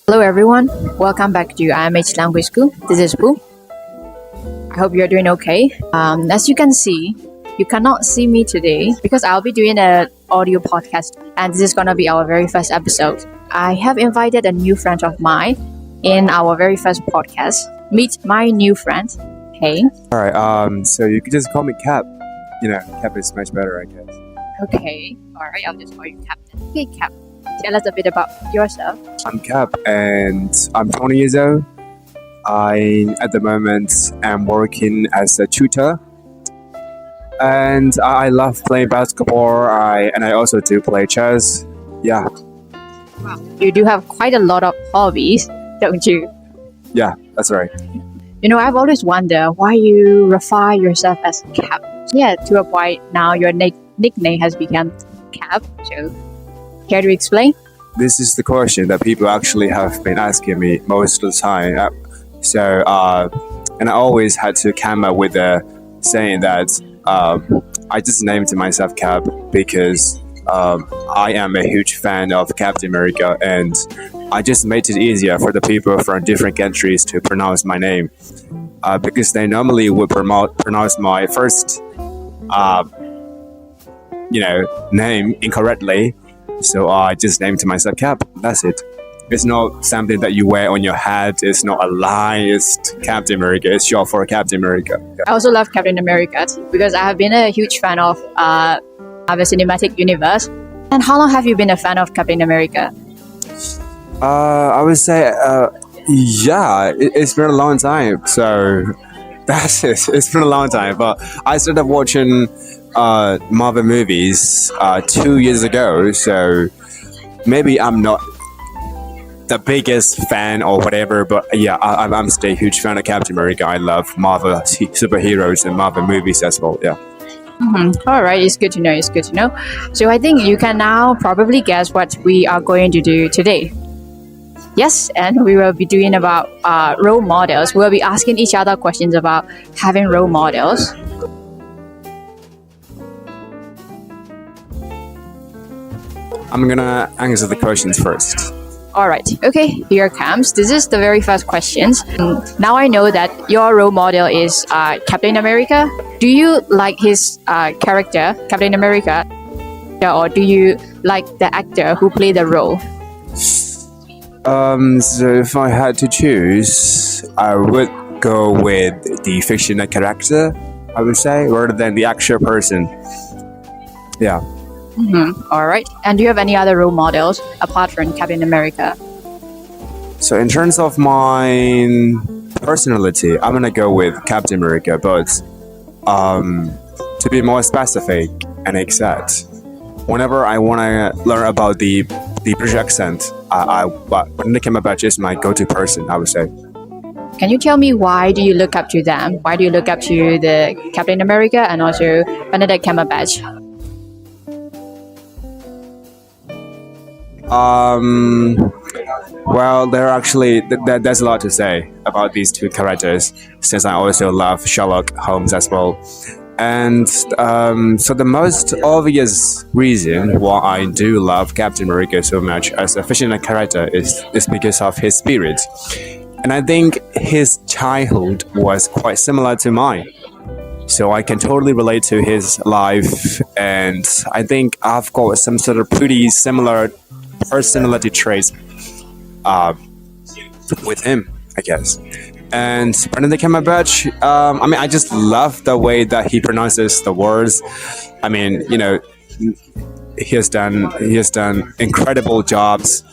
Hello everyone, welcome back to IMH Language School. This is Phu. I hope you're doing okay. As you can see, you cannot see me today because I'll be doing an audio podcast and this is going to be our very first episode. I have invited a new friend of mine in our very first podcast. Meet my new friend, Hein. Alright, so you could just call me Cap. Cap is much better, I guess. Okay, alright, I'll just call you Captain. Okay, Cap, tell us a bit about yourself. I'm Cap and I'm 20 years old. I, at the moment, am working as a tutor. And I love playing basketball, and I also do play chess. Yeah. Wow, you do have quite a lot of hobbies, don't you? Yeah, that's right. I've always wondered why you refer yourself as Cap. Yeah, to a point now your nickname has become Cap. So, care to explain? This is the question that people actually have been asking me most of the time. And I always had to come up with a saying that I just named myself Cap because I am a huge fan of Captain America, and I just made it easier for the people from different countries to pronounce my name because they normally would pronounce my first name incorrectly. So I just named myself Cap. That's it. It's not something that you wear on your head. It's not a line. It's Captain America. It's short for Captain America. Yeah. I also love Captain America because I have been a huge fan of the cinematic universe. And how long have you been a fan of Captain America? I would say, it's been a long time. So that's it. It's been a long time. But I started watching Marvel movies 2 years ago. So maybe I'm not the biggest fan or whatever, but yeah, I'm still a huge fan of Captain America. I love Marvel superheroes and Marvel movies as well. Yeah. Mm-hmm. All right, it's good to know. So I think you can now probably guess what we are going to do today. Yes, and we will be doing about role models. We'll be asking each other questions about having role models. I'm gonna answer the questions first. Alright, okay, here comes. This is the very first questions. Now I know that your role model is Captain America. Do you like his character, Captain America? Or do you like the actor who played the role? So if I had to choose, I would go with the fictional character, I would say, rather than the actual person. Yeah. Mm-hmm. All right. And do you have any other role models apart from Captain America? So in terms of my personality, I'm gonna go with Captain America. But to be more specific and exact, whenever I wanna learn about the British accent, Benedict Cumberbatch is my go-to person, I would say. Can you tell me why do you look up to them? Why do you look up to the Captain America and also Benedict Cumberbatch? Well, there's a lot to say about these two characters, since I also love Sherlock Holmes as well. And so the most obvious reason why I do love Captain America so much as a fictional character is because of his spirit. And I think his childhood was quite similar to mine. So I can totally relate to his life, and I think I've got some sort of pretty similar personality traits with him, I guess. And Benedict Cumberbatch, I just love the way that he pronounces the words. He has done incredible jobs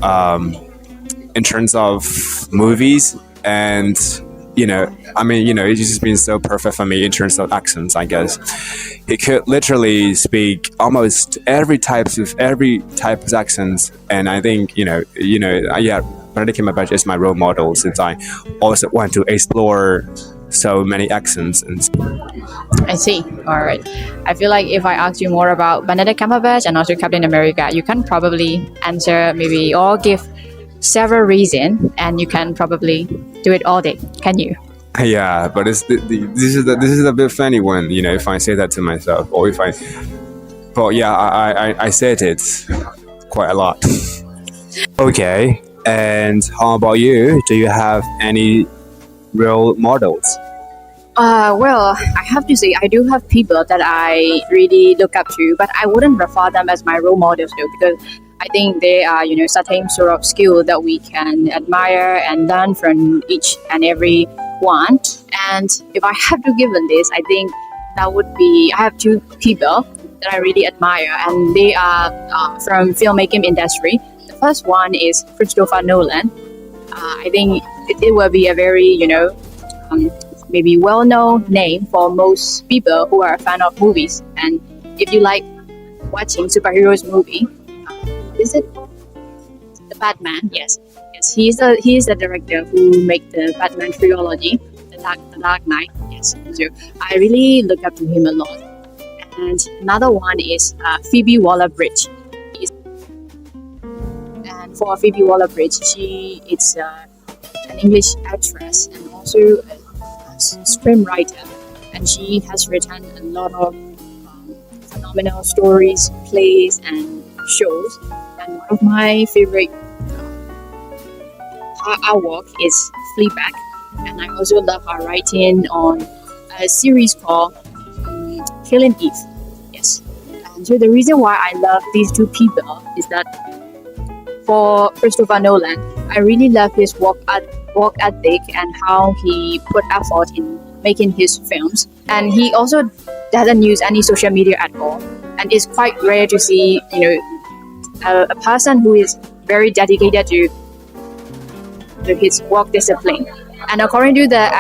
in terms of movies, and it's just been so perfect for me in terms of accents, I guess. He could literally speak almost every type of accents, and I think Benedict Cumberbatch is my role model, since I also want to explore so many accents. I see. All right. I feel like if I ask you more about Benedict Cumberbatch and also Captain America, you can probably answer maybe or give several reasons, and you can probably do it all day. Can you? Yeah, but this is a bit funny one, if I say that to myself, or if I. But yeah, I said it quite a lot. Okay, And how about you? Do you have any role models? Well, I have to say I do have people that I really look up to, but I wouldn't refer them as my role models though, because I think they are, certain sort of skill that we can admire and learn from each and every one. And if I have to give a list, I think that would be, I have two people that I really admire, and they are from filmmaking industry. The first one is Christopher Nolan. I think it will be a very, maybe well-known name for most people who are a fan of movies. And if you like watching superheroes movie, is it the Batman? Yes, he is the director who made the Batman trilogy, the Dark Knight. Yes, so I really look up to him a lot. And another one is Phoebe Waller-Bridge. And for Phoebe Waller-Bridge, she is an English actress and also a screenwriter, and she has written a lot of phenomenal stories, plays, and shows. And one of my favorite artwork is Fleabag, and I also love her writing on a series called Killing Eve. Yes, and so the reason why I love these two people is that for Christopher Nolan, I really love his work ethic and how he put effort in making his films. And he also doesn't use any social media at all. And it's quite rare to see, a person who is very dedicated to his work discipline. And according to the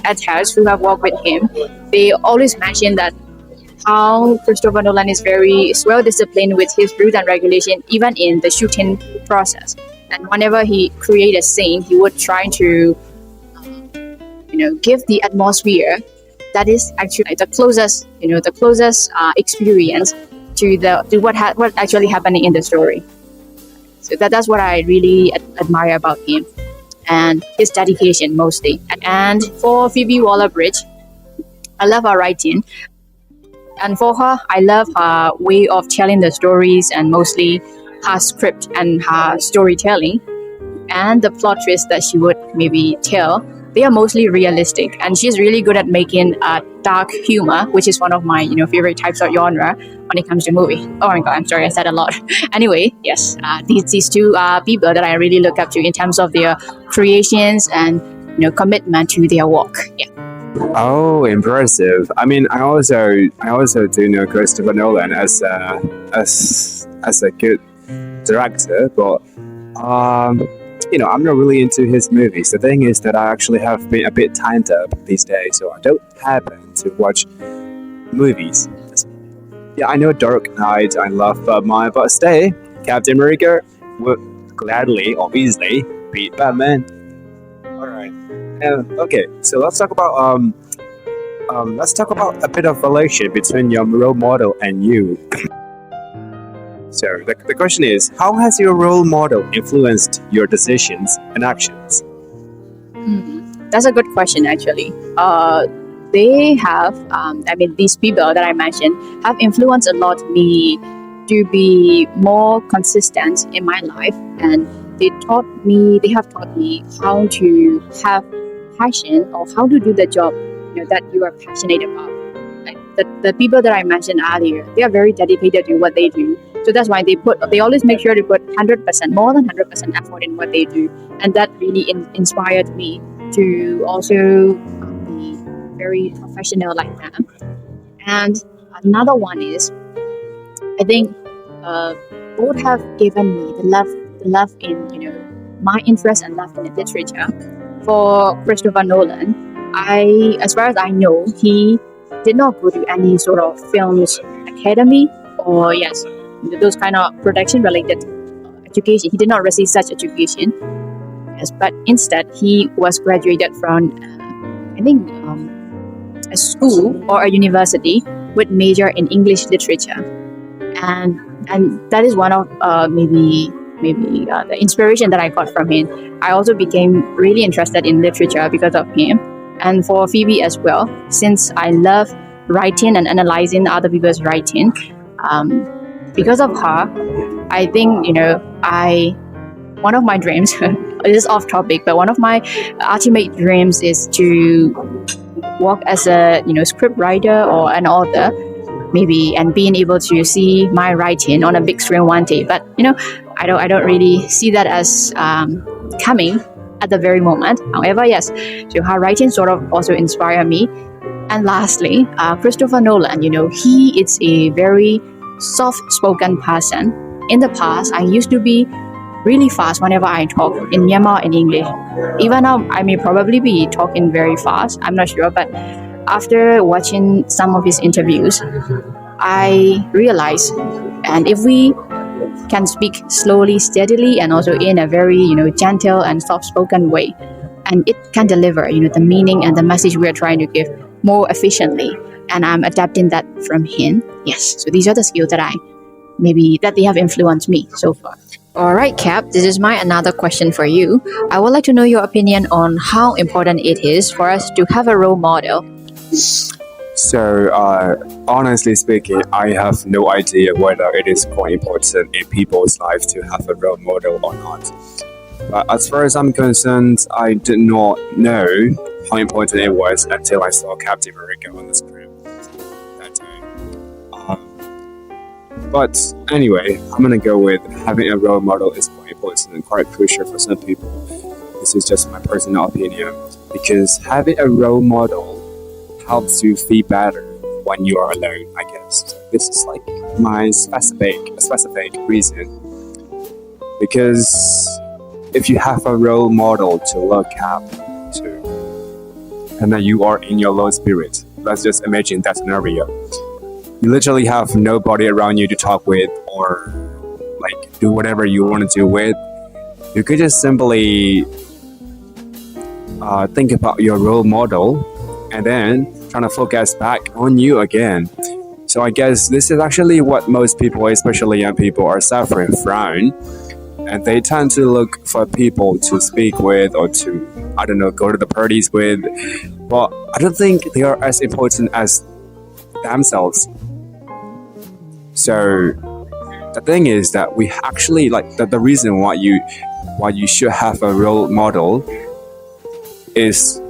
actors who have worked with him, they always mention that how Christopher Nolan is very well disciplined with his rules and regulation, even in the shooting process. And whenever he create a scene, he would try to, give the atmosphere that is actually the closest experience to what actually happening in the story. So that's what I really admire about him, and his dedication mostly. And for Phoebe Waller-Bridge, I love her writing. And for her, I love her way of telling the stories, and mostly her script and her storytelling, and the plot twists that she would maybe tell. They are mostly realistic, and she's really good at making dark humor, which is one of my favorite types of genre when it comes to movie. Oh my god, I'm sorry, I said a lot. Anyway, yes, these two people that I really look up to in terms of their creations and commitment to their work. Yeah. Oh, impressive! I mean, I also do know Christopher Nolan as a good director, but I'm not really into his movies. The thing is that I actually have been a bit timed up these days, so I don't happen to watch movies. Yeah, I know Dark Knight, I love Batman, but stay, Captain America would gladly, obviously, beat Batman. All right. Okay, so let's talk about a bit of relation between your role model and you. So the question is, how has your role model influenced your decisions and actions? That's a good question, actually. They have, these people that I mentioned have influenced a lot me to be more consistent in my life, and they have taught me how to have passion, or how to do the job that you are passionate about. Like the people that I mentioned earlier, they are very dedicated to what they do. So that's why they always make sure to put 100%, more than 100% effort in what they do. And that really inspired me to also be very professional like them. And another one is, I think both have given me the love in, my interest and love in the literature. For Christopher Nolan, as far as I know, he did not go to any sort of films academy, or those kind of production related education. He did not receive such education. Yes, but instead he was graduated from a school or a university with major in English literature, and that is one of maybe the inspiration that I got from him. I also became really interested in literature because of him. And for Phoebe as well, since I love writing and analyzing other people's writing, because of her, I think I one of my dreams, this is off topic, but one of my ultimate dreams is to work as a script writer or an author, maybe, and being able to see my writing on a big screen one day. But I don't really see that as coming at the very moment. However, yes, so her writing sort of also inspired me. And lastly, Christopher Nolan, he is a very soft-spoken person. In the past, I used to be really fast whenever I talk in Myanmar in English. Even now, I may probably be talking very fast. I'm not sure, but after watching some of his interviews, I realized, and if we can speak slowly, steadily, and also in a very, gentle and soft-spoken way, and it can deliver, the meaning and the message we are trying to give more efficiently. And I'm adapting that from him. Yes, so these are the skills that they have influenced me so far. All right, Cap, this is my another question for you. I would like to know your opinion on how important it is for us to have a role model. So, honestly speaking, I have no idea whether it is quite important in people's life to have a role model or not. But as far as I'm concerned, I did not know how important it was until I saw Captain America on the screen that day. But anyway, I'm gonna go with having a role model is quite important and quite crucial for some people. This is just my personal opinion, because having a role model helps you feel better when you are alone, I guess. So this is like my specific reason. Because if you have a role model to look up to, and then you are in your low spirit, let's just imagine that scenario. You literally have nobody around you to talk with or like do whatever you want to do with. You could just simply think about your role model and then trying to focus back on you again. So I guess this is actually what most people, especially young people, are suffering from. And they tend to look for people to speak with or to, go to the parties with. But I don't think they are as important as themselves. So the thing is that we actually the reason why you should have a role model is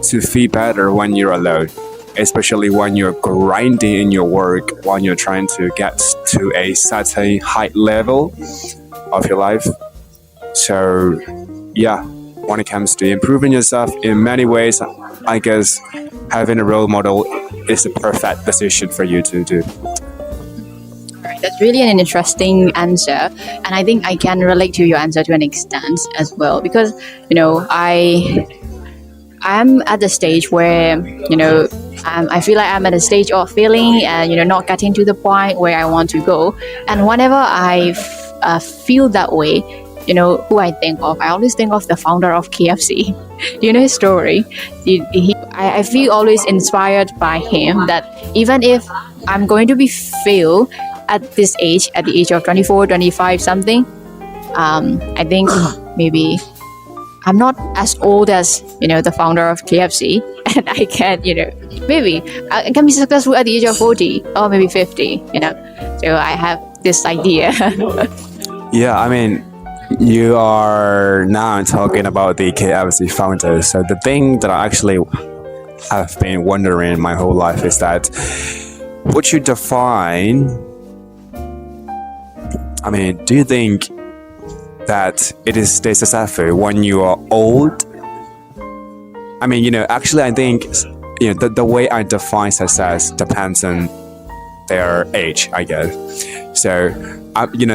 to feel better when you're alone, especially when you're grinding in your work, when you're trying to get to a certain high level of your life. So yeah, when it comes to improving yourself in many ways, I guess having a role model is the perfect decision for you to do. Right, that's really an interesting answer, and I think I can relate to your answer to an extent as well, because I'm at the stage where I feel like I'm at a stage of failing and not getting to the point where I want to go. And whenever I feel that way, who I think of, I always think of the founder of KFC. Do you know his story? I feel always inspired by him, that even if I'm going to be fail at this age, at the age of 24, 25 something, I think maybe I'm not as old as the founder of KFC, and I can maybe I can be successful at the age of 40 or maybe 50. So I have this idea. Yeah, I mean, you are now talking about the KFC founder. So the thing that I actually have been wondering my whole life is that, would you define, do you think that it is stay successful when you are old? Actually I think the way I define success depends on their age, I guess. So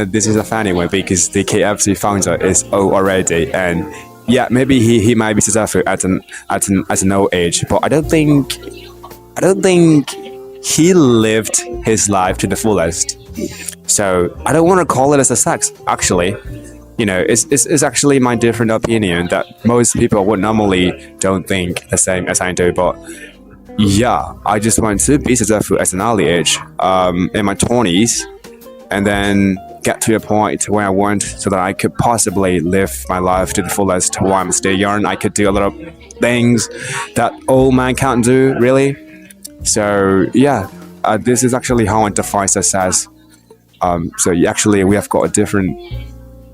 this is a funny one, because the KFC founder is old already, and yeah, maybe he might be successful at an old age, but I don't think he lived his life to the fullest. So I don't want to call it a success, actually. It's actually my different opinion that most people would normally don't think the same as I do. But yeah, I just want to be successful at an early age, in my 20s, and then get to a point where I want, so that I could possibly live my life to the fullest while I'm still young. I could do a lot of things that old man can't do, really. So yeah, this is actually how I define success. So actually we have got a different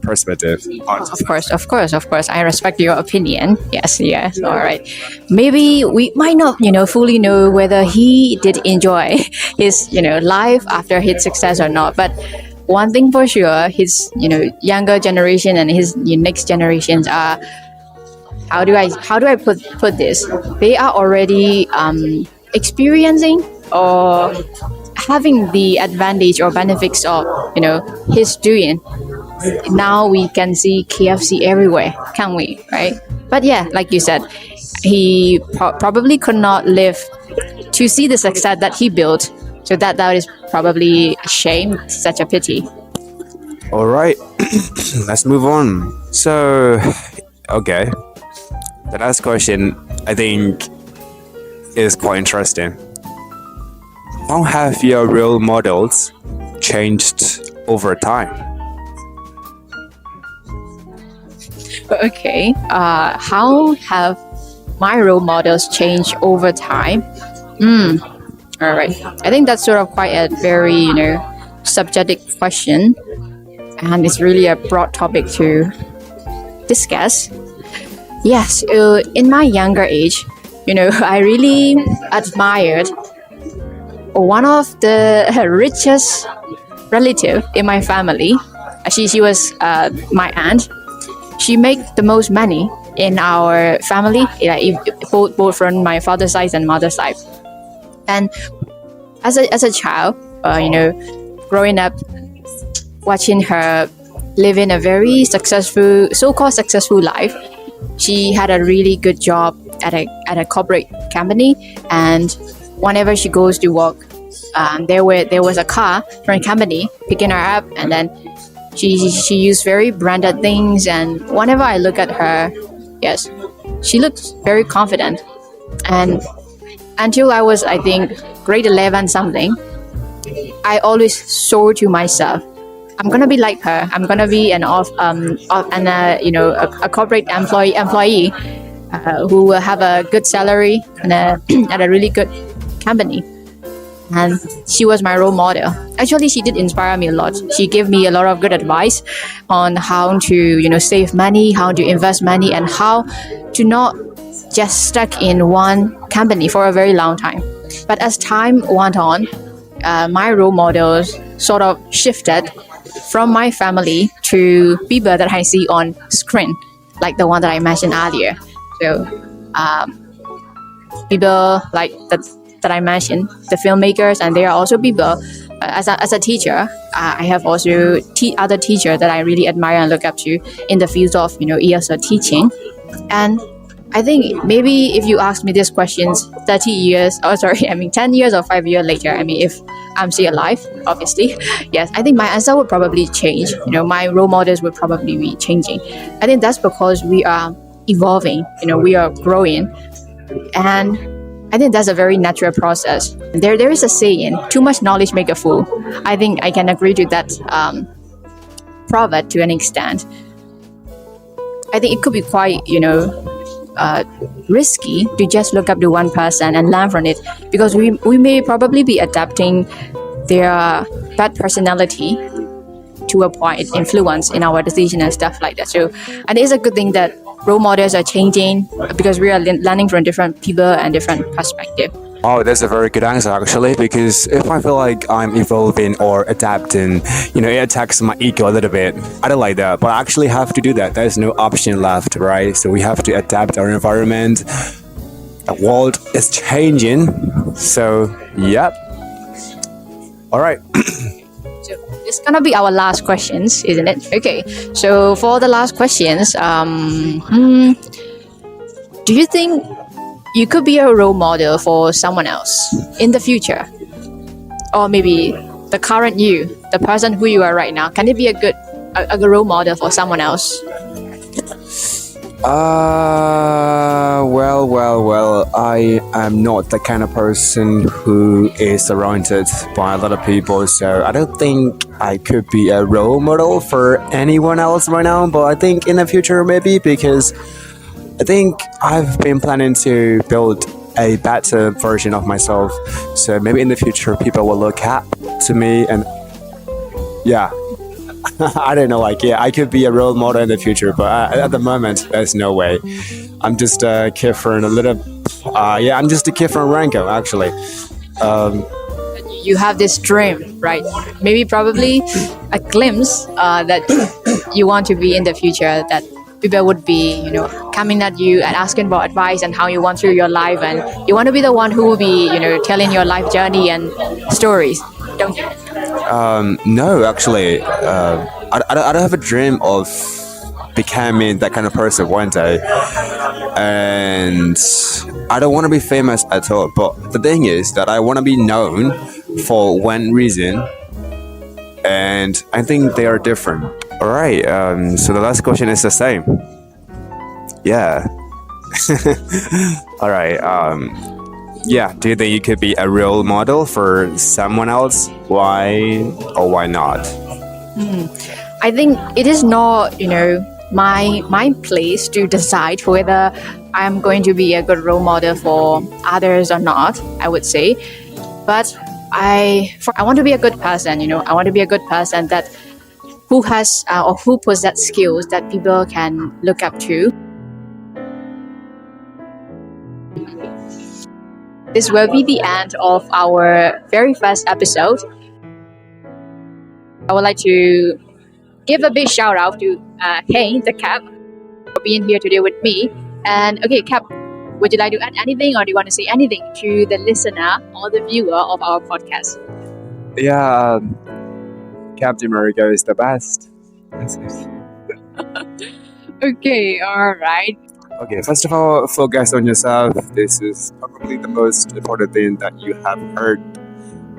perspective on Of course. I respect your opinion. Yes. All right. Maybe we might not, fully know whether he did enjoy his, life after his success or not. But one thing for sure, his, younger generation and his next generations are. How do I put this? They are already experiencing or having the advantage or benefits of his doing. Now we can see KFC everywhere, can't we? Right? But yeah, like you said, he probably could not live to see the success that he built. So that is probably a shame, such a pity. All right, let's move on. So, okay, the last question I think is quite interesting. How have your role models changed over time? Okay, how have my role models changed over time? All right. I think that's sort of quite a very, subjective question. And it's really a broad topic to discuss. Yes, in my younger age, I really admired one of the richest relative in my family. She was my aunt. She made the most money in our family, both from my father's side and mother's side. And as a child, growing up, watching her living a very successful, so-called successful life, she had a really good job at a corporate company, and whenever she goes to work, there was a car from a company picking her up, and then she used very branded things. And whenever I look at her, yes, she looks very confident. And until I was, I think, grade 11 something, I always swore to myself, I'm gonna be like her. I'm gonna be a corporate employee who will have a good salary and at a really good company. And she was my role model. Actually, she did inspire me a lot. She gave me a lot of good advice on how to, save money, how to invest money, and how to not just stuck in one company for a very long time. But as time went on, my role models sort of shifted from my family to people that I see on screen, like the one that I mentioned earlier. So people like that I mentioned, the filmmakers, and they are also people. As a teacher, I have also other teachers that I really admire and look up to in the field of ESL teaching. And I think maybe if you ask me these questions 10 years or 5 years later, if I'm still alive, obviously, yes, I think my answer would probably change. My role models would probably be changing. I think that's because we are evolving, we are growing. And I think that's a very natural process. There is a saying, too much knowledge make a fool. I think I can agree to that proverb to an extent. I think it could be quite, risky to just look up to one person and learn from it, because we may probably be adapting their bad personality to a point, influence in our decision and stuff like that. So, and it's a good thing that role models are changing because we are learning from different people and different perspectives. Oh, that's a very good answer actually, because if I feel like I'm evolving or adapting, it attacks my ego a little bit. I don't like that, but I actually have to do that. There's no option left, right? So we have to adapt our environment. The world is changing. So, yep. All right. So it's gonna be our last questions, isn't it? Okay. So for the last questions, do you think you could be a role model for someone else in the future? Or maybe the current you, the person who you are right now, can it be a good role model for someone else? Well, I am not the kind of person who is surrounded by a lot of people, so I don't think I could be a role model for anyone else right now, but I think in the future maybe, because I think I've been planning to build a better version of myself. So maybe in the future, people will look up to me and I don't know. Like, yeah, I could be a role model in the future, but at the moment, there's no way. I'm just a kid from a little. I'm just a kid from Rango, actually. You have this dream, right? Maybe probably a glimpse that you want to be in the future, that people would be, coming at you and asking for advice and how you want through your life, and you want to be the one who will be, telling your life journey and stories, don't you? No, actually, I don't have a dream of becoming that kind of person one day, and I don't want to be famous at all. But the thing is that I want to be known for one reason, and I think they are different. All right. So the last question is the same. Yeah. All right. Yeah. Do you think you could be a role model for someone else? Why or why not? I think it is not, my place to decide whether I'm going to be a good role model for others or not, I would say. But I want to be a good person, I want to be a good person that who has or who possess skills that people can look up to. This will be the end of our very first episode. I would like to give a big shout out to Hein, the Cap, for being here today with me. And okay, Cap, would you like to add anything, or do you want to say anything to the listener or the viewer of our podcast? Yeah, Captain America is the best. That's it. Okay, all right. Okay, first of all, focus on yourself. This is probably the most important thing that you have heard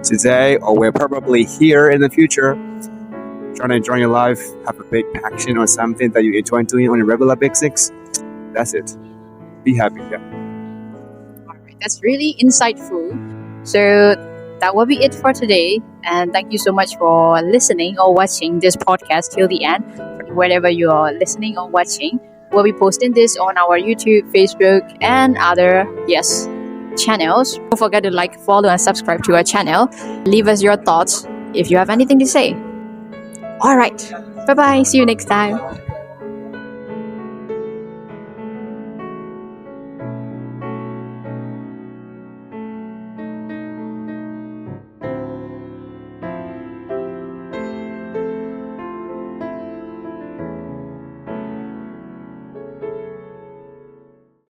today, or will probably hear in the future. Trying to enjoy your life, have a big passion or something that you enjoy doing on a regular basis. That's it. Be happy. Yeah. All right, that's really insightful. So that will be it for today. And thank you so much for listening or watching this podcast till the end. Wherever you are listening or watching, we'll be posting this on our YouTube, Facebook, and other channels. Don't forget to like, follow, and subscribe to our channel. Leave us your thoughts if you have anything to say. All right. Bye-bye. See you next time.